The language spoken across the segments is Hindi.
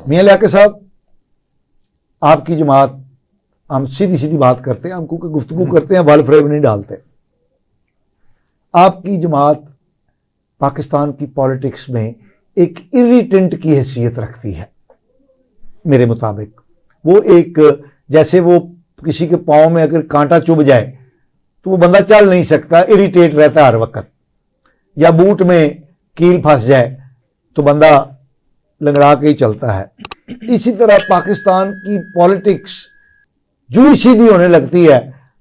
मियां लियाकत साहब, आपकी जमात, हम सीधी सीधी बात करते हैं, हम क्योंकि गुफ्तगू करते हैं, बल फ्रेब नहीं डालते। आपकी जमात पाकिस्तान की पॉलिटिक्स में एक इरिटेंट की हैसियत रखती है मेरे मुताबिक। वो एक, जैसे वो किसी के पाँव में अगर कांटा चुभ जाए तो वो बंदा चल नहीं सकता, इरिटेट रहता है हर वक्त, या बूट में कील फंस जाए तो बंदा लंगड़ा के ही चलता है। इसी तरह पाकिस्तान की पॉलिटिक्स जो सीधी होने लगती है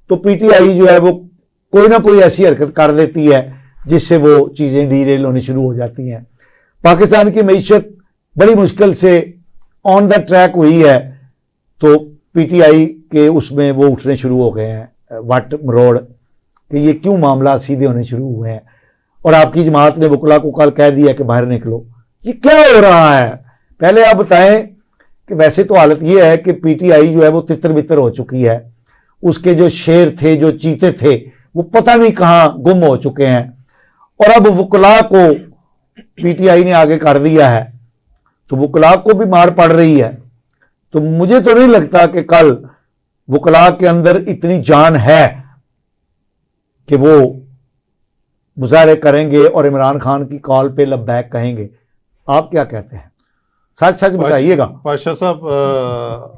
तो पीटीआई जो है वो कोई ना कोई ऐसी हरकत कर देती है जिससे वो चीज़ें डीरेल होनी शुरू हो जाती हैं। पाकिस्तान की मईशत बड़ी मुश्किल से ऑन द ट्रैक हुई है तो पीटीआई के उसमें वो उठने शुरू हो गए हैं वट मरोड़ कि ये क्यों मामला सीधे होने शुरू हुए हैं। और आपकी जमात ने वकला को कल कह दिया कि बाहर निकलो। ये क्या हो रहा है? पहले आप बताएं कि वैसे तो हालत ये है कि पीटीआई जो है वो तितर बितर हो चुकी है, उसके जो शेर थे, जो चीते थे, वो पता नहीं कहां गुम हो चुके हैं, और अब वकला को पीटीआई ने आगे कर दिया है तो वकला को भी मार पड़ रही है। तो मुझे तो नहीं लगता कि कल वकला के अंदर इतनी जान है कि वो मुजाहरे करेंगे और इमरान खान की कॉल पे लब्बैक कहेंगे। आप क्या कहते हैं? सच सच बताइएगा। पाशा साहब,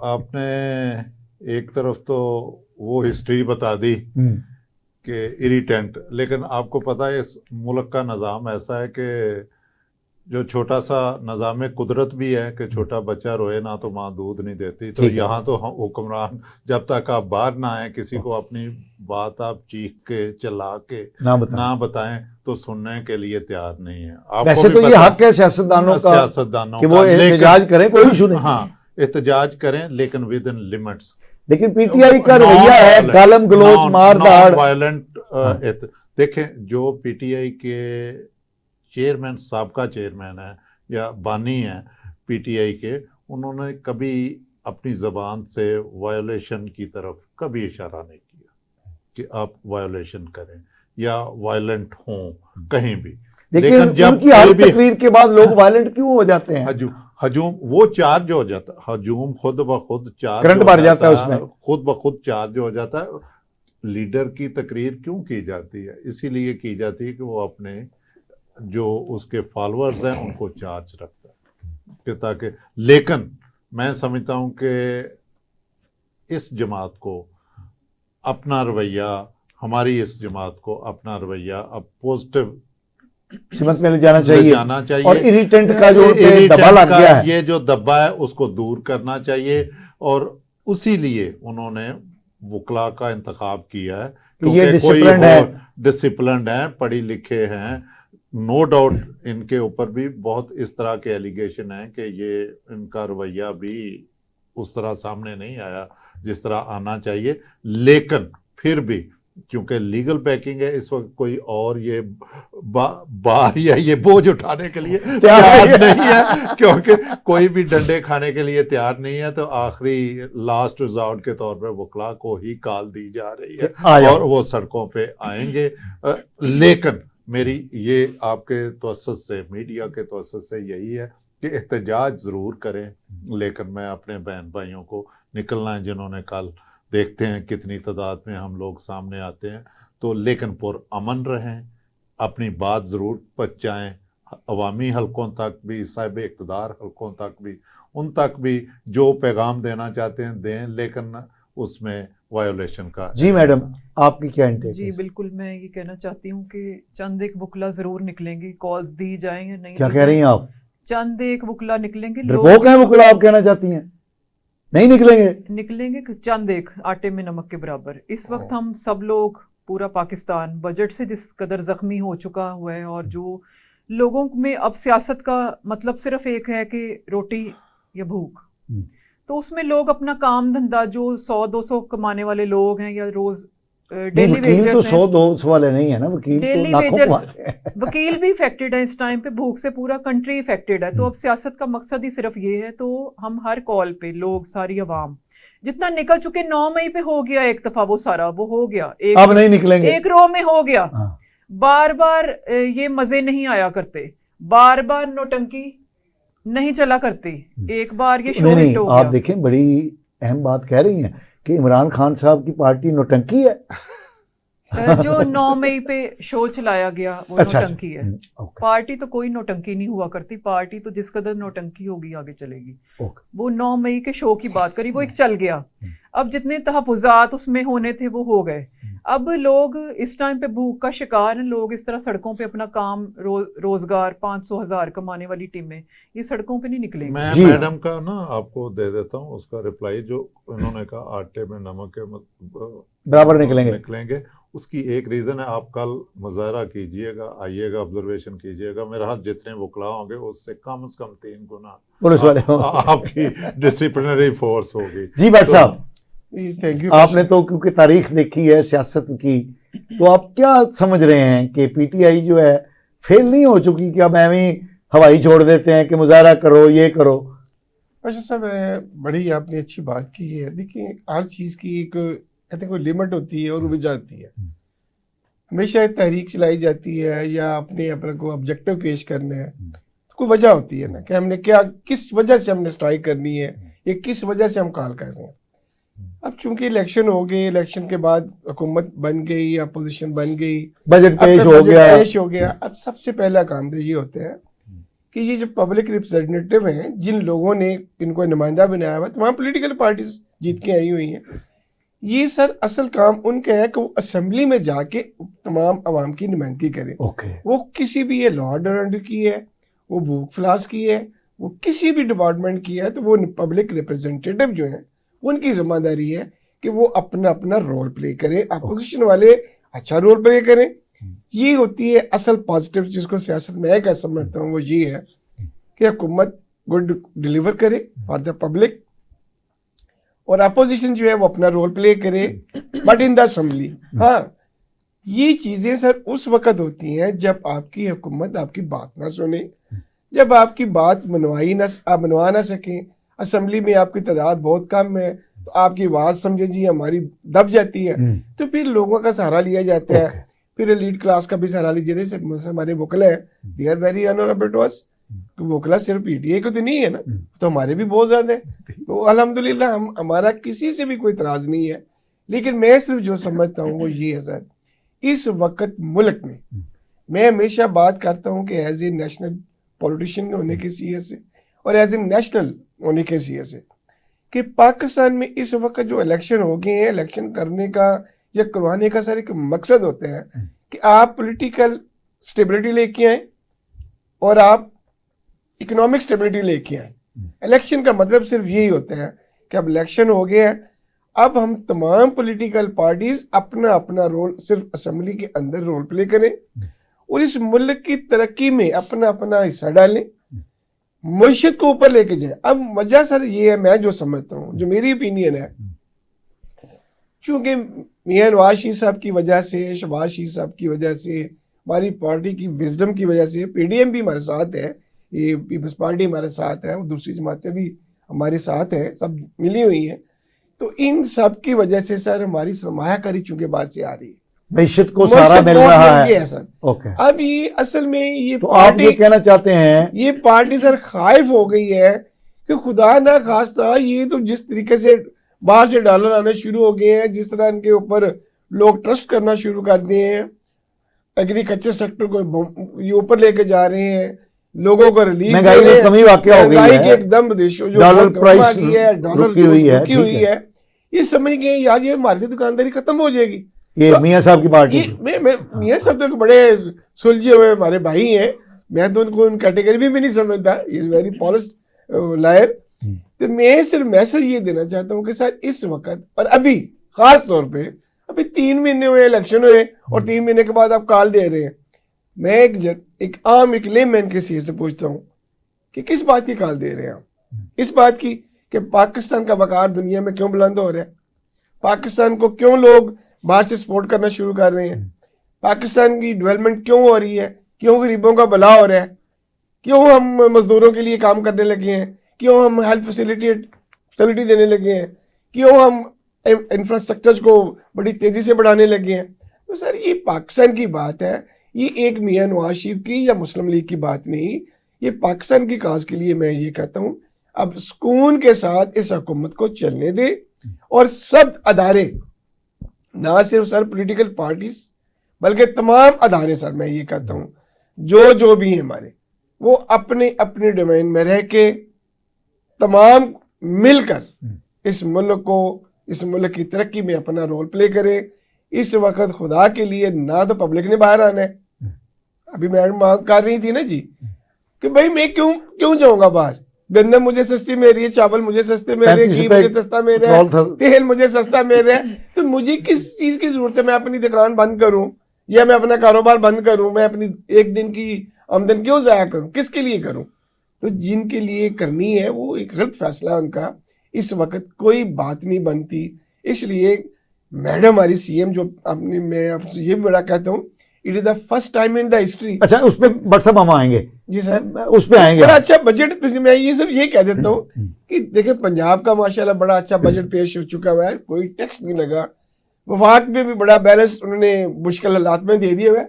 आपने एक तरफ तो वो हिस्ट्री बता दी कि इरिटेंट, लेकिन आपको पता है इस मुल्क का निज़ाम ऐसा है कि जो छोटा सा निज़ाम कुदरत भी है कि छोटा बच्चा रोए ना तो माँ दूध नहीं देती। तो यहाँ तो हुक्मरान जब तक आप बाहर ना आए, किसी को अपनी बात आप चीख के चिल्ला के ना बताएं तो सुनने के लिए तैयार नहीं है। आपको वैसे तो ये हक है सियासतदानों का कि वो एहतजाज करें, कोई इशू नहीं। हाँ, एहतजाज करें लेकिन विद इन लिमिट्स। लेकिन पीटीआई का रवैया है गालम गलोच मार धाड़ वायलेंट। देखें, जो पीटीआई के चेयरमैन, साबका चेयरमैन है या बानी है पीटीआई के, उन्होंने कभी अपनी ज़बान से वायोलेशन की तरफ कभी इशारा नहीं किया कि आप वायोलेशन करें या वायलेंट हों कहीं भी। लेकिन जब उनकी तकरीर के बाद लोग वायलेंट क्यों हो जाते हैं? हजूम वो चार्ज हो जाता है, हजूम खुद ब खुद चार्ज करंट भर जाता है उसमें, खुद ब खुद चार्ज हो जाता है। लीडर की तकरीर क्यों की जाती है? इसीलिए की जाती है कि वो अपने जो उसके फॉलोअर्स हैं उनको चार्ज रखता है कि ताकि। लेकिन मैं समझता हूं कि इस जमात को अपना रवैया, हमारी इस जमात को अपना रवैया अब पॉजिटिव सिमत में ले जाना चाहिए और इरिटेंट का जो दबा लग गया है, ये जो दबा है उसको दूर करना चाहिए। और उसी लिए उन्होंने वकला का इंतखाब किया है क्योंकि ये डिसिप्लिन्ड है, पढ़ी लिखे हैं। नो डाउट इनके ऊपर भी बहुत इस तरह के एलिगेशन हैं कि ये इनका रवैया भी उस तरह सामने नहीं आया जिस तरह आना चाहिए। लेकिन फिर भी क्योंकि लीगल बैकिंग है इस वक्त, कोई और ये बार या ये बोझ उठाने के लिए तैयार नहीं है, क्योंकि कोई भी डंडे खाने के लिए तैयार नहीं है। तो आखिरी लास्ट रिजॉर्ट के तौर पर वकला को ही कॉल दी जा रही है और वो सड़कों पे आएंगे। लेकिन मेरी ये आपके तवस्सुत से, मीडिया के तवस्सुत से यही है कि एहतजाज ज़रूर करें, लेकिन मैं अपने बहन भाइयों को निकलना है जिन्होंने कल, देखते हैं कितनी तादाद में हम लोग सामने आते हैं, तो लेकिन पुरअमन रहें, अपनी बात ज़रूर पहुँचाएँ अवामी हलकों तक भी, साहिब इक़्तिदार हलकों तक भी, उन तक भी जो पैगाम देना चाहते हैं दें, लेकिन उसमें वायोलेशन का। जी मैडम, आपकी क्या इंटेक? जी बिल्कुल, मैं ये कहना चाहती हूँ कि चंद एक वकला जरूर निकलेंगे, कॉल्स दी जाएंगे। नहीं, क्या कह रही हैं आप? चंद एक वकला निकलेंगे। लोग हैं वकला, आप कहना चाहती हैं नहीं निकलेंगे चंद एक आटे में नमक के बराबर। इस वक्त हम सब लोग, पूरा पाकिस्तान बजट से जिस कदर जख्मी हो चुका हुआ है, और जो लोगों में अब सियासत का मतलब सिर्फ एक है कि रोटी या भूख, तो उसमें लोग अपना काम धंधा, जो 100-200 कमाने वाले लोग हैं या रोज डेली वेजर्स तो 100-200 वाले नहीं है ना, वकील डेली तो वेजर्स, वकील भी इफेक्टेड है इस टाइम पे, भूख से पूरा कंट्री इफेक्टेड है। तो अब सियासत का मकसद ही सिर्फ ये है। तो हम हर कॉल पे लोग, सारी अवाम जितना निकल चुके, 9 मई पे हो गया एक दफा, वो सारा वो हो गया, अब नहीं निकलेंगे, एक रो में हो गया। बार बार ये मजे नहीं आया करते, बार बार नौटंकी नहीं चला करती, एक बार ये शो नहीं हिट नहीं, हो आप गया। देखें बड़ी अहम बात कह रही हैं कि इमरान खान साहब की पार्टी नौटंकी है। जो 9 मई पे शो चलाया गया वो अच्छा, नौटंकी है। ओके पार्टी तो कोई नौटंकी नहीं हुआ करती, पार्टी तो जिस कदर नौटंकी होगी आगे चलेगी। ओके वो 9 मई के शो की बात करी, वो एक चल गया। अब जितने तहफ़्फ़ुज़ात उसमें होने थे वो हो गए। अब लोग इस टाइम पे भूख का शिकार हैं, लोग इस तरह सड़कों पे अपना काम रोजगार 500,000 कमाने वाली टीमें ये सड़कों पे नहीं निकलेंगी। मैं जी। मैडम का ना आपको दे देता हूँ उसका रिप्लाई, जो उन्होंने कहा आटे में नमक के बराबर निकलेंगे। उसकी एक रीज़न है, आप कल मुजाहरा कीजिएगा, आइएगा, ऑब्जर्वेशन कीजिएगा, मेरे हाथ जितने वकला होंगे उससे कम से कम 3 गुना पुलिस वाले आपकी डिसिप्लिनरी फोर्स होगी। जी भट्ट साहब, थैंक यू। आपने तो क्योंकि तारीख देखी है सियासत की, तो आप क्या समझ रहे हैं कि पीटीआई जो है फेल नहीं हो चुकी कि अब एवं हवाई छोड़ देते हैं कि मुजाहरा करो, ये करो? अच्छा साहब, बड़ी आपने अच्छी बात की है। देखिए, हर चीज़ की एक कहते हैं कोई लिमिट होती है और वजह होती है। हमेशा तहरीक चलाई जाती है या अपने को ऑब्जेक्टिव पेश करना है तो कोई वजह होती है ना, कि हमने क्या, किस वजह से हमने स्ट्राइक करनी है या किस वजह से हम कॉल कर रहे हैं। अब चूंकि इलेक्शन हो गए, इलेक्शन के बाद हुकूमत बन गई, अपोजिशन बन गई, बजट पेश हो गया। अब सबसे पहला काम तो ये होता है कि ये जो पब्लिक रिप्रेजेंटेटिव हैं, जिन लोगों ने इनको नुमाइंदा बनाया हुआ, तमाम पॉलिटिकल पार्टीज जीत के आई हुई हैं, ये सर असल काम उनका है कि वो असेंबली में जाके तमाम आवाम की नुमाइंदगी करें। वो किसी भी, ये लॉ ऑर्डर की है, वो भूख फ्लास की है, वो किसी भी डिपार्टमेंट की है, तो वो पब्लिक रिप्रेजेंटेटिव जो हैं उनकी जिम्मेदारी है कि वो अपना अपना रोल प्ले करें। अपोजिशन वाले अच्छा रोल प्ले करें, ये होती है असल पॉजिटिव जिसको सियासत में क्या समझता हूँ, वो ये है कि हुकूमत गुड डिलीवर करे फॉर द पब्लिक और अपोजिशन जो है वो अपना रोल प्ले करे, बट इन द असेंबली। हाँ, ये चीजें सर उस वक्त होती हैं जब आपकी हुकूमत आपकी बात ना सुने, जब आपकी बात मनवा ना सके, असेंबली में आपकी तादाद बहुत कम है, तो आपकी आवाज समझे जी हमारी दब जाती है, तो फिर लोगों का सहारा लिया जाता है, फिर एलीट क्लास का भी सहारा लीजिए। जैसे हमारे वकला है, they are very honourable to us. वकला सिर्फ पीटीआई को तो नहीं है ना, तो हमारे भी बहुत ज्यादा है, तो अल्हम्दुलिल्लाह हमारा किसी से भी कोई इतराज नहीं है। लेकिन मैं सिर्फ जो समझता हूँ वो ये है सर, इस वक्त मुल्क में मैं हमेशा बात करता हूँ कि एज ए नेशनल पॉलिटिशियन होने की हैसियत से और एज ए नेशनल होने की हैसियत से, कि पाकिस्तान में इस वक्त जो इलेक्शन हो गए हैं, इलेक्शन करने का या करवाने का सर एक मकसद होता है कि आप पॉलिटिकल स्टेबिलिटी लेके आए और आप इकोनॉमिक स्टेबिलिटी लेके आए। इलेक्शन का मतलब सिर्फ यही होता है कि अब इलेक्शन हो गया है, अब हम तमाम पॉलिटिकल पार्टीज अपना अपना रोल सिर्फ असेंबली के अंदर रोल प्ले करें और इस मुल्क की तरक्की में अपना अपना हिस्सा डालें, मईशत को ऊपर लेके जाए। अब वजह सर ये है, मैं जो समझता हूँ, जो मेरी ओपिनियन है, चूंकि मियां नवाज शरीफ साहब की वजह से, शहबाज शरीफ साहब की वजह से, हमारी पार्टी की विजडम की वजह से, पीडीएम भी हमारे साथ है, ये पीपल्स पार्टी हमारे साथ है, और दूसरी जमातें भी हमारे साथ हैं, सब मिली हुई हैं, तो इन सब की वजह से सर हमारी सरमायाकारी चूंकि बाहर से आ रही है, मईशत को सारा मिल रहा है सर। ओके, अब ये असल में ये तो आप ये कहना चाहते हैं ये पार्टी सर खाइफ हो गई है कि खुदा ना खास्ता ये तो जिस तरीके से बाहर से डॉलर आने शुरू हो गए हैं, जिस तरह इनके ऊपर लोग ट्रस्ट करना शुरू कर दिए हैं, एग्रीकल्चर सेक्टर को ये ऊपर लेके जा रहे हैं, लोगों को रिलीफ महंगाई में कमी वाकया हो गई है, की एकदम रेशो जो डॉलर प्राइस रुकी हुई है, ये समझ गए यार ये हमारी दुकानदारी खत्म हो जाएगी। ये तो मियां साहब की पार्टी, मैं मियां साहब तो बड़े सुलझे हुए हमारे भाई हैं, मैं तो उनको उन कैटेगरी में भी नहीं समझता, इज वेरी पॉलिश लायर। तो मैं सिर्फ मैसेज ये देना चाहता हूँ कि सर इस वक्त और अभी खास तौर पे अभी 3 महीने हुए इलेक्शन हुए और 3 महीने के बाद आप कॉल दे रहे हैं, मैं एक आम एक लेमैन के से पूछता हूँ कि किस बात की कॉल दे रहे हैं आप? इस बात की कि पाकिस्तान का वकार दुनिया में क्यों बुलंद हो रहा है, पाकिस्तान को क्यों लोग बाहर से सपोर्ट करना शुरू कर रहे हैं, पाकिस्तान की डेवलपमेंट क्यों हो रही है, क्यों गरीबों का भला हो रहा है, क्यों हम मजदूरों के लिए काम करने लगे हैं, क्यों हम हेल्थ फैसिलिटी देने लगे हैं, क्यों हम इंफ्रास्ट्रक्चर को बड़ी तेजी से बढ़ाने लगे हैं। तो सर ये पाकिस्तान की बात है, ये एक मियां नवाज शरीफ की या मुस्लिम लीग की बात नहीं, ये पाकिस्तान की काज के लिए मैं ये कहता हूँ अब सुकून के साथ इस हुकूमत को चलने दे, और सब अदारे, ना सिर्फ सर पॉलिटिकल पार्टीज बल्कि तमाम अदारे सर मैं ये कहता हूँ जो भी हैं हमारे, वो अपने अपने डोमेन में रह के तमाम मिलकर इस मुल्क की तरक्की में अपना रोल प्ले करें। इस वक्त खुदा के लिए ना तो पब्लिक ने बाहर आना है, अभी मैडम मांग कर रही थी ना जी कि भाई मैं क्यों जाऊंगा बाहर, गंदम मुझे सस्ती मिल रही है, चावल मुझे सस्ते मिल रहे हैं, घी मुझे सस्ता मिल रहा है, तेल मुझे सस्ता मिल रहा है, तो मुझे किस चीज की जरूरत है मैं अपनी दुकान बंद करूं या मैं अपना कारोबार बंद करूं, मैं अपनी एक दिन की आमदन क्यों जाया करूं, किसके लिए करूं? तो जिनके लिए करनी है वो एक गलत फैसला है उनका, इस वक्त कोई बात नहीं बनती। इसलिए मैडम हमारी सीएम जो अपनी, मैं आपसे ये भी बड़ा कहता हूँ, it is the first time in the history. अच्छा, उस पे व्हाट्सएप हम आएंगे जी सर, उस पे आएंगे। बड़ा अच्छा बजट, मैं ये सब ये कह देता हूँ कि देखिए पंजाब का माशाल्लाह बड़ा अच्छा बजट पेश हो चुका हुआ है, कोई टैक्स नहीं लगा, वफाक में भी बड़ा बैलेंस उन्होंने मुश्किल हालात में दे दिए हुए।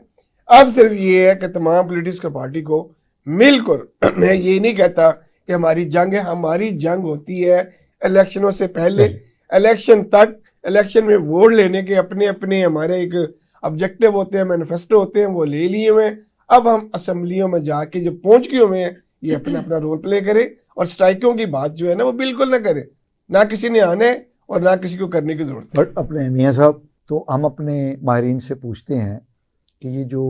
अब सिर्फ ये है कि तमाम पॉलिटिकल पार्टी को मिलकर, मैं ये नहीं कहता कि हमारी जंग है, हमारी जंग होती है इलेक्शनों से पहले, इलेक्शन तक, इलेक्शन में वोट लेने के अपने अपने हमारे एक ऑब्जेक्टिव होते हैं, मैनिफेस्टो होते हैं, वो ले लिए हुए। अब हम असेंबलियों में जाके जो पहुंच गए हुए हैं, ये अपना अपना रोल प्ले करे, और स्ट्राइकों की बात जो है ना वो बिल्कुल ना करे, ना किसी ने आना है और ना किसी को करने की जरूरत है। बट अपने मियाँ साहब, तो हम अपने माहिरीन से पूछते हैं कि ये जो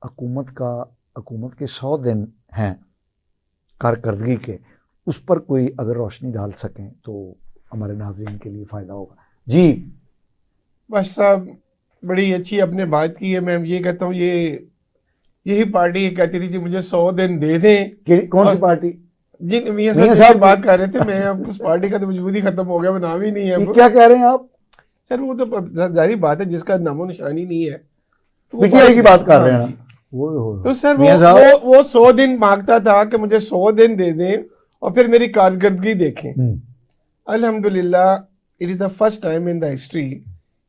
हुकूमत के 100 दिन हैं कारकर्दगी के, उस पर कोई अगर रोशनी डाल सकें तो हमारे नाज़रीन के लिए फ़ायदा होगा। जी बस साहब, बड़ी अच्छी आपने बात की है। मैं ये कहता हूँ यही पार्टी कहती थी कि मुझे 100 दिन दे दें। कौन सी पार्टी? जी मियां साहब बात कर रहे थे, मैं अब उस पार्टी का तो वजूद ही खत्म हो गया, वो नाम ही नहीं है। क्या कह रहे हैं आप? सर वो तो जाहिर बात है जिसका नामो निशानी नहीं है, तो पीटीआई की बात कर रहे हैं। तो सर वो 100 दिन मांगता था कि मुझे 100 दिन दे दें और फिर मेरी कारकर्दगी देखें। अल्हम्दुलिल्लाह, it is the first time in the history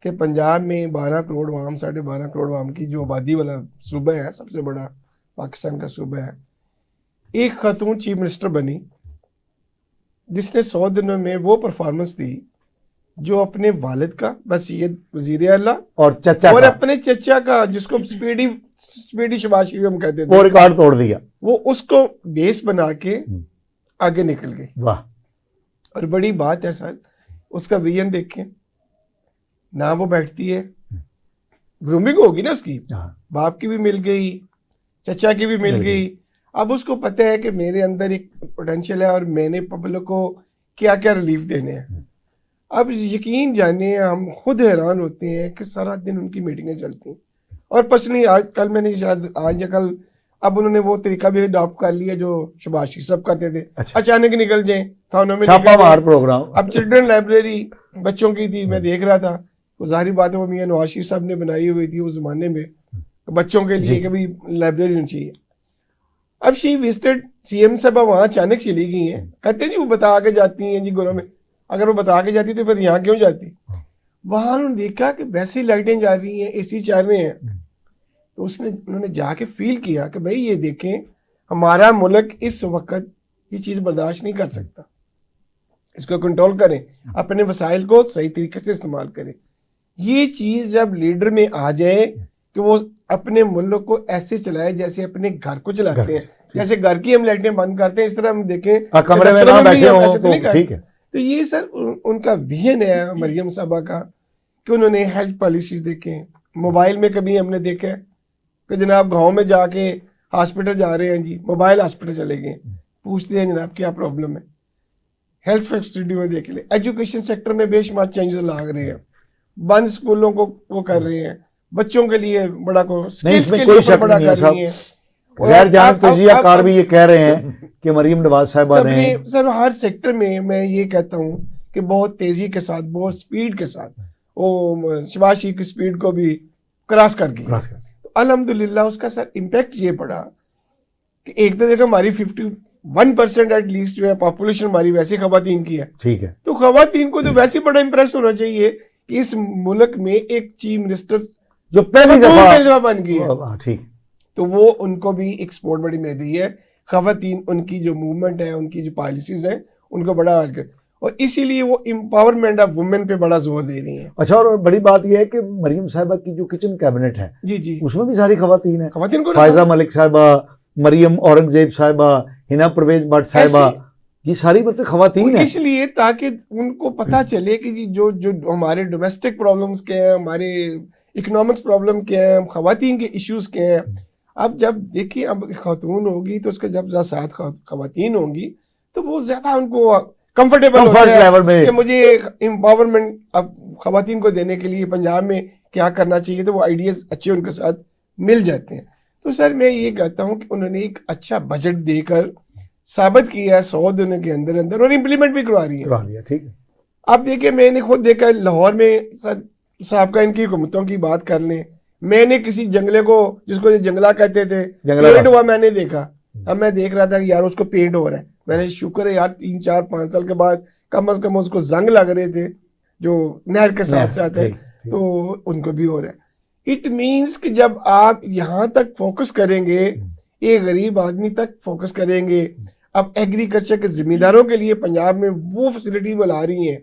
कि पंजाब में 12 करोड़ वाम, 12.5 करोड़ वाम की जो आबादी वाला सूबा है, सबसे बड़ा पाकिस्तान का सूबा है, एक खातून चीफ मिनिस्टर बनी जिसने 100 दिनों में वो परफॉर्मेंस दी जो अपने वालिद का वसीयत वजीर आला और चचा और अपने चचा का, जिसको स्पीडी शहबाज शरीफ हम कहते थे, वो रिकॉर्ड तोड़ दिया, वो उसको बेस बना के आगे निकल गई। वाह। और बड़ी बात है सर, उसका विजन देखें ना, वो बैठती है, ग्रूमिंग होगी ना उसकी, बाप की भी मिल गई, चचा की भी मिल गई। अब उसको पता है कि मेरे अंदर एक पोटेंशियल है और मैंने पब्लिक को क्या क्या रिलीफ देने हैं। अब यकीन जानिए, हम खुद हैरान होते हैं कि सारा दिन उनकी मीटिंगें चलती हैं। और पर्सनली आज कल मैंने शायद आज या कल, अब उन्होंने वो तरीका भी अडॉप्ट कर लिया जो शहबाज शरीफ सब करते थे। अच्छा। अचानक निकल जाए थानों में, छापामार प्रोग्राम। अब चिल्ड्रन लाइब्रेरी बच्चों की थी, मैं देख रहा था, वो जाहिर बात है वो मियां नवाज शरीफ साहब ने बनाई हुई थी उस जमाने में बच्चों के लिए कि भाई लाइब्रेरी होनी चाहिए। अब शी विजिटेड सीएम साहब वहाँ अचानक चली गई हैं, कहते हैं जी वो बता के जाती हैं जी घरों में, अगर वो बता के जाती तो फिर यहाँ क्यों जाती? वहाँ उन्होंने देखा कि वैसी लाइटें जा रही हैं, एसी चल रहे हैं, तो उन्होंने जाके फील किया कि भाई ये देखें, हमारा मुल्क इस वक्त ये चीज़ बर्दाश्त नहीं कर सकता, इसको कंट्रोल करें, अपने वसाइल को सही तरीके से इस्तेमाल करें। ये चीज़ जब लीडर में आ जाए कि वो अपने मुल्क को ऐसे चलाए जैसे अपने घर को चलाते हैं, जैसे घर की हम लाइटें बंद करते हैं, इस तरह हम देखें कमरे में ना बैठे हो तो ठीक है। तो ये सर उनका विजन है मरियम साहबा का कि उन्होंने हेल्थ पॉलिसीज देखे, मोबाइल में कभी हमने देखा कि जनाब गाँव में जाके हॉस्पिटल जा रहे हैं जी, मोबाइल हॉस्पिटल चले गए, पूछते हैं जनाब क्या प्रॉब्लम है, हेल्थ फैसिलिटी में देख ले। एजुकेशन सेक्टर में बेशुमार चेंजेस ला रहे हैं, बंद स्कूलों को वो कर रहे हैं, बच्चों के लिए बड़ा को स्किल्स के लिए बड़ा कर रही हैं। गैर जानब तजियाकार भी ये कह रहे हैं कि मरियम नवाज साहिबा ने सर हर सेक्टर में, मैं ये कहता हूँ कि बहुत तेजी के साथ, बहुत स्पीड के साथ वो शहबाज शरीफ की स्पीड को भी क्रॉस कर गई। तो अल्हम्दुलिल्लाह उसका सर इम्पैक्ट ये पड़ा कि एक तो देखो हमारी 51% एटलीस्ट जो है पॉपुलेशन हमारी वैसे खवातीन की है, ठीक है, तो खवातीन को तो वैसे बड़ा इंप्रेस होना चाहिए कि इस मुल्क में एक चीफ मिनिस्टर जो पहली दफा बन गई है, ठीक, तो वो उनको भी एक सपोर्ट बड़ी मिल रही है। खवातीन उनकी जो मूवमेंट है, उनकी जो पॉलिसीज हैं, उनको बड़ा और इसीलिए वो एम्पावरमेंट ऑफ वुमेन पे बड़ा जोर दे रही हैं। अच्छा, और बड़ी बात यह है कि मरियम साहिबा की जो किचन कैबिनेट है जी जी, उसमें भी सारी खवातीन है। खवातीन को फायजा मलिक साहिबा, मरियम औरंगजेब साहिबा, हिना परवेज भट्ट साहिबा, ये सारी मतलब खवातीन है। इसलिए ताकि उनको पता चले कि जी जो जो हमारे डोमेस्टिक प्रॉब्लम्स क्या हैं, हमारे इकोनॉमिक्स प्रॉब्लम क्या है, खवातीन के इश्यूज क्या हैं। अब जब देखिए अब खातून होगी तो उसके जब साथ खवातीन होंगी तो वो ज्यादा उनको कंफर्टेबल होता है कि मुझे एम्पावरमेंट अब खवातीन को देने के लिए पंजाब में क्या करना चाहिए, तो वो आइडियाज अच्छे उनके साथ मिल जाते हैं। तो सर मैं ये कहता हूँ कि उन्होंने एक अच्छा बजट देकर साबित किया है 100 दिनों के अंदर अंदर, और इम्प्लीमेंट भी करवा रही है। ठीक है, आप देखिए मैंने खुद देखा लाहौर में सर साहब का इनकी हुकूमतों की बात कर लें, मैंने किसी जंगले को जिसको ये जंगला कहते थे पेंट हुआ मैंने देखा। अब मैं देख रहा था कि यार उसको पेंट हो रहा है, मैंने शुक्र है यार 3 4 5 साल के बाद कम से कम उसको जंग लग रहे थे जो नहर के साथ साथ है, तो उनको भी हो रहा है। इट मीन्स कि जब आप यहाँ तक फोकस करेंगे, एक गरीब आदमी तक फोकस करेंगे। अब एग्रीकल्चर के जिम्मेदारों के लिए पंजाब में वो फैसिलिटी बुला रही हैं,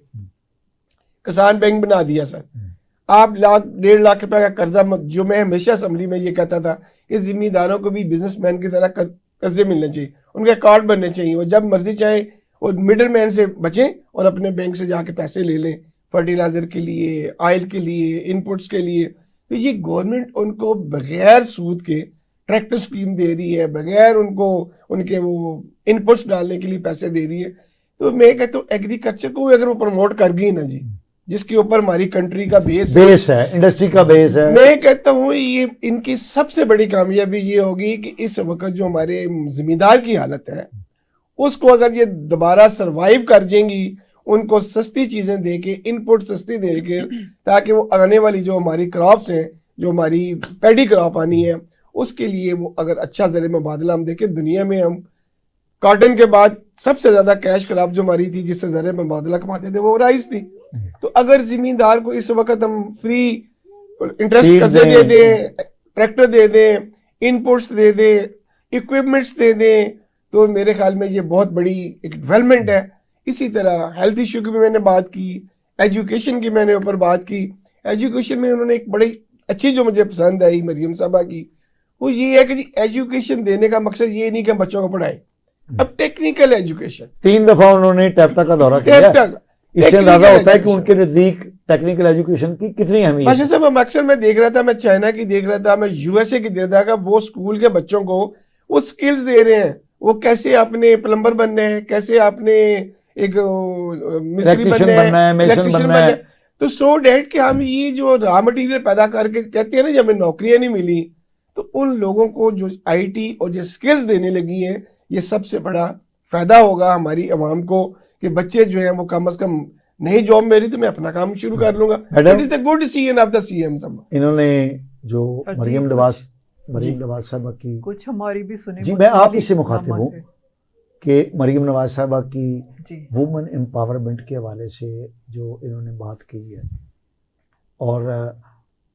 किसान बैंक बना दिया सर। आप 1.5 लाख रुपए का कर्जा, जो मैं हमेशा असेंबली में ये कहता था कि जिम्मेदारों को भी बिजनेसमैन की तरह कर्जे मिलने चाहिए, उनके कार्ड बनने चाहिए, वो जब मर्जी चाहे वो मिडल मैन से बचें और अपने बैंक से जाके पैसे ले लें फर्टिलाइजर के लिए, ऑयल के लिए, इनपुट्स के लिए। तो ये गवर्नमेंट उनको बगैर सूद के ट्रैक्टर स्कीम दे रही है, बगैर उनको उनके वो इनपुट्स डालने के लिए पैसे दे रही है। तो मैं कहता हूँ एग्रीकल्चर को अगर वो प्रमोट कर गई ना जी, जिसके ऊपर हमारी कंट्री का बेस है, इंडस्ट्री का बेस है, मैं कहता हूँ ये इनकी सबसे बड़ी कामयाबी ये होगी कि इस वक्त जो हमारे जिम्मेदार की हालत है उसको अगर ये दोबारा सरवाइव कर जाएंगी, उनको सस्ती चीजें देके, इनपुट सस्ती देके, ताकि वो आने वाली जो हमारी क्रॉप्स हैं, जो हमारी पैडी क्रॉप आनी है, उसके लिए वो अगर अच्छा ज़रिए मुबादला हम देखें, दुनिया में हम कॉटन के बाद सबसे ज्यादा कैश क्रॉप जो हमारी थी जिससे ज़रिए मुबादला कमाते थे वो राइस थी। तो अगर जिम्मेदार को इस वक्त हम फ्री इंटरेस्ट कर्जे दे दें, ट्रैक्टर दे दें, इनपुट्स दे दें, इक्विपमेंट्स दे दें, तो मेरे ख्याल में ये बहुत बड़ी एक डेवलपमेंट है। इसी तरह हेल्थ इशू की भी मैंने बात की, एजुकेशन की मैंने ऊपर बात की। एजुकेशन में उन्होंने एक बड़ी अच्छी जो मुझे पसंद आई मरियम साहबा की, वो ये है कि जी एजुकेशन देने का मकसद ये नहीं कि हम बच्चों को पढ़ाएं, अब टेक्निकल एजुकेशन 3 दफा उन्होंने टैप्टा का दौरा किया, इससे अंदाजा होता है कि उनके नजदीक टेक्निकल एजुकेशन की कितनी अहमियत है। साहब हम अक्सर मैं देख रहा था, मैं चाइना की देख रहा था, मैं यूएसए की देख रहा था, वो स्कूल के बच्चों को वो स्किल्स दे रहे हैं, वो कैसे आपने प्लम्बर बनना है, कैसे आपने एक मिस्त्री बनना है, इलेक्ट्रिशियन बनना है। तो सो डैट कि हम ये जो रॉ मटेरियल पैदा करके कहते हैं ना, जब हमें नौकरियां नहीं मिली, तो उन लोगों को जो आईटी और जो स्किल्स देने लगी हैं, ये सबसे बड़ा फायदा होगा हमारी आवाम को कि बच्चे जो हैं वो कम से कम नहीं जॉब मेरी तो मैं अपना काम शुरू कर लूंगा। It is the good CN of the CM साहब। इन्होंने जो मरियम नवाज साहबा की कुछ हमारी भी सुने जी, मैं आप इससे मुखातिब हूँ कि मरियम नवाज साहबा की वुमेन एम्पावरमेंट के हवाले से जो इन्होंने बात की है, और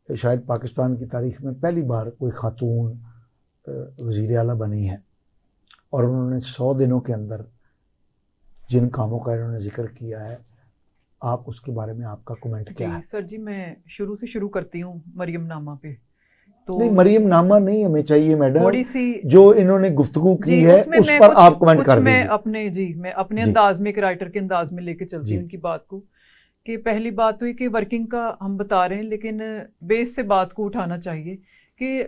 शायद पाकिस्तान की तारीख में पहली बार कोई खातून वज़ीर आला बनी है, और उन्होंने 100 दिनों के अंदर जिन कामों का इन्होंने जिक्र किया है, आप उसके बारे में आपका कमेंट क्या है? सर जी, मैं शुरू से शुरू करती हूँ मरियम नामा पे। तो नहीं, मरियम नामा नहीं हमें चाहिए मैडम, थोड़ी सी जो इन्होंने गुफ्तगू की है उस पर आप कमेंट कर दीजिए। मैं अपने अंदाज में, एक राइटर के अंदाज में लेके चलती हूँ उनकी बात को। कि पहली बात हुई कि वर्किंग का हम बता रहे हैं, लेकिन बेस से बात को उठाना चाहिए कि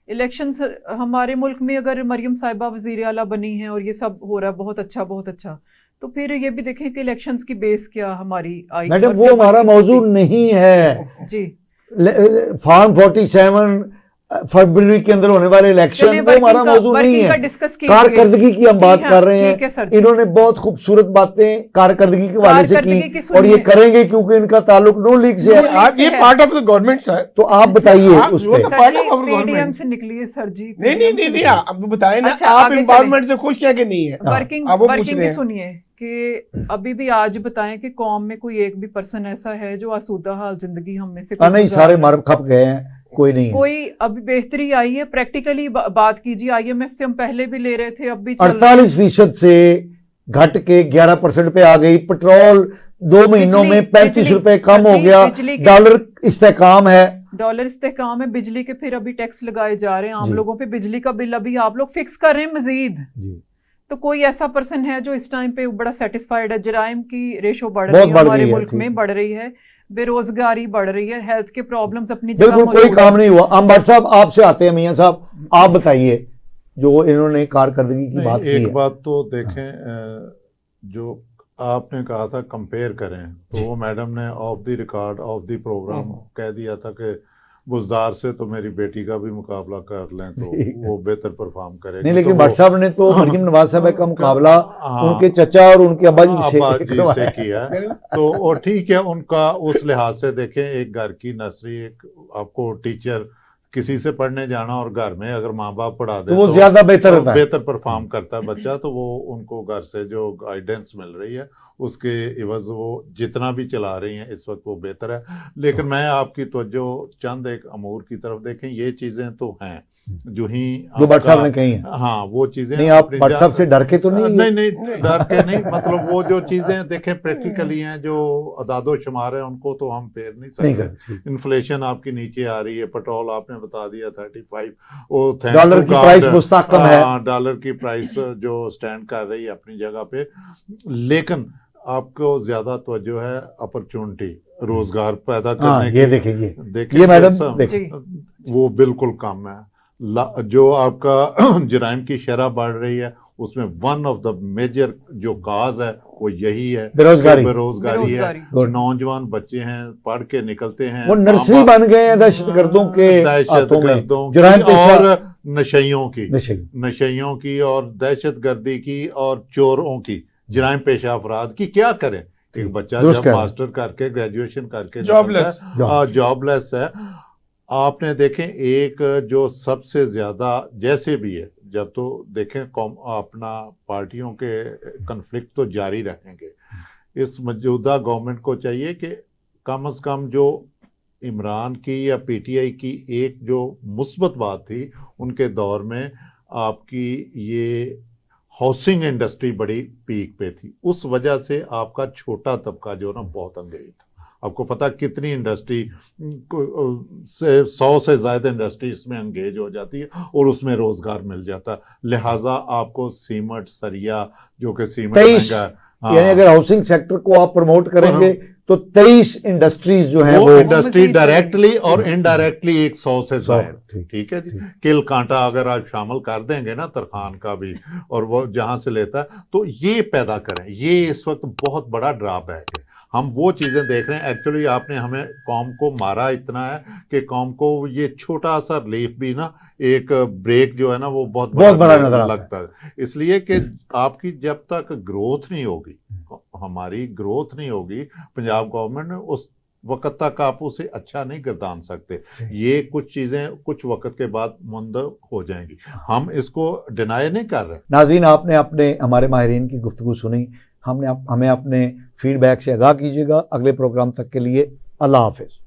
इलेक्शंस हमारे मुल्क में अगर मरियम साहिबा वज़ीर आला बनी है और ये सब हो रहा है बहुत अच्छा बहुत अच्छा, तो फिर ये भी देखें कि इलेक्शंस की बेस क्या हमारी आई। मैडम वो हमारा मौजूद नहीं है जी। फॉर्म 47 फरवरी के अंदर होने वाले इलेक्शन वो हमारा मौजूद नहीं है। कारकर्दगी की हम बात कर रहे हैं। इन्होंने बहुत खूबसूरत बातें कारकर्दगी के वाले से की, और ये करेंगे क्योंकि इनका ताल्लुक नून लीग से है। आप ये part of the government sir, तो आप बताइए उस पे। पीडीएम से निकली है सर जी। नहीं आप बताएं ना, आप एम्पावरमेंट से खुश क्या कि नहीं है? वर्किंग सुनिए कि अभी भी आज बताएं कि कौम में कोई एक भी पर्सन ऐसा है जो आसूदा हाल जिंदगी हम में से नहीं, सारे मर खप गए हैं। कोई नहीं है। कोई अभी बेहतरी आई है? प्रैक्टिकली बात कीजिए, IMF से हम पहले भी ले रहे थे, अब भी चल रहा है। 48% से घट के 11% पे आ गई। पेट्रोल 2 महीनों में 35 रुपए कम हो गया। डॉलर इस्तेकाम है, डॉलर इस्तेकाम है। बिजली के फिर अभी टैक्स लगाए जा रहे हैं आम जी। लोगों पे। बिजली का बिल अभी आप लोग फिक्स कर रहे हैं मजीद। जी। तो कोई ऐसा पर्सन है जो इस टाइम पे बड़ा सेटिस्फाइड है? जराइम की रेशो बढ़ बहुत रही है बढ़ हमारे गई है, मुल्क ठीक। में, बढ़ रही है, बेरोजगारी बढ़ रही है, हेल्थ के प्रॉब्लम्स अपनी जगह बिल्कुल कोई मौजूद काम है। नहीं हुआ। हम भट्ट साहब आपसे आते हैं, मियां साहब आप बताइए जो इन्होंने कारकर्दगी की बात की एक है। बात तो देखें, जो आपने कहा था कंपेयर करें, तो वो मैडम ने off the record of the programme कह दिया था कि बुजदार से तो मेरी बेटी का भी मुकाबला कर लें तो वो बेहतर परफॉर्म करेगी। नहीं, लेकिन तो भट्ट साहब ने तो मरीम नवाज साहब का मुकाबला उनके चचा और उनके अब्बा जी से किया है। तो वो ठीक है, उनका उस लिहाज से देखें, एक घर की नर्सरी, एक आपको टीचर किसी से पढ़ने जाना और घर में अगर माँ बाप पढ़ा दे तो वो ज्यादा बेहतर होता है, बेहतर परफॉर्म करता है बच्चा। तो वो उनको घर से जो गाइडेंस मिल रही है उसके इवज वो जितना भी चला रही हैं इस वक्त वो बेहतर है। लेकिन मैं आपकी तवज्जो चंद एक अमूर की तरफ देखें, ये चीजें तो हैं जो भट्ट साहब ने कही है। हाँ, वो चीजें नहीं, आप भट्ट साहब से डर के तो नहीं? नहीं, डर के नहीं, मतलब वो जो चीजें देखें प्रैक्टिकली हैं, जो अदादो शुमार है, उनको तो हम फेर नहीं सकते। इन्फ्लेशन आपकी नीचे आ रही है, पेट्रोल आपने बता दिया 35, वो डॉलर की प्राइस मुस्तहकम है, डॉलर की प्राइस जो स्टैंड कर रही है अपनी जगह पे। लेकिन आपको ज्यादा तवज्जो है अपॉर्चुनिटी, रोजगार पैदा करने की। ये देखें ये मैडम वो बिल्कुल कम है। जो आपका जराइम की शरह बढ़ रही है उसमें वन ऑफ द मेजर जो काज है वो यही है, बेरोजगारी है। नौजवान बच्चे हैं, पढ़ के निकलते हैं, वो नर्सरी बन गए हैं दहशतगर्दों की और नशइयों की और दहशतगर्दी की और चोरों की, जराइम पेशा अफराद की। क्या करें? एक बच्चा जब मास्टर करके ग्रेजुएशन करके जॉबलेस है। आपने देखें एक जो सबसे ज्यादा जैसे भी है, जब तो देखें अपना पार्टियों के कन्फ्लिक्ट तो जारी रहेंगे। इस मौजूदा गवर्नमेंट को चाहिए कि कम से कम जो इमरान की या PTI की एक जो मुस्बत बात थी उनके दौर में, आपकी ये हाउसिंग इंडस्ट्री बड़ी पीक पे थी, उस वजह से आपका छोटा तबका जो ना बहुत अंगेज था। आपको पता कितनी इंडस्ट्री से 100 से ज्यादा इंडस्ट्री इसमें एंगेज हो जाती है और उसमें रोजगार मिल जाता है। लिहाजा आपको सीमेंट, सरिया, जो कि सीमेंट महंगा है, यानी अगर हाउसिंग सेक्टर को आप प्रमोट करेंगे तो 23 इंडस्ट्रीज जो है वो इंडस्ट्री डायरेक्टली और इनडायरेक्टली 100 से ज्यादा। ठीक है जी। किल कांटा अगर आप शामिल कर देंगे ना तरखान का भी, और वो जहां से लेता है, तो ये पैदा करें। ये इस वक्त बहुत बड़ा ड्रॉबैक है। हम वो चीजें देख रहे हैं। एक्चुअली आपने हमें कौम को मारा इतना है कि कौम को ये छोटा सा रिलीफ भी ना, एक ब्रेक जो है ना, वो बहुत बड़ा नजर लगता है। इसलिए कि आपकी जब तक ग्रोथ नहीं होगी, हमारी ग्रोथ नहीं होगी, पंजाब गवर्नमेंट ने उस वक्त तक आप उसे अच्छा नहीं गर्दान सकते। ये कुछ चीजें कुछ वक्त के बाद मंद हो जाएंगी। हम इसको डिनाई नहीं कर रहे। नाज़रीन, आपने अपने हमारे माहिरीन की गुफ्तगू सुनी। हमें अपने फीडबैक से आगाह कीजिएगा। अगले प्रोग्राम तक के लिए अल्लाह हाफिज।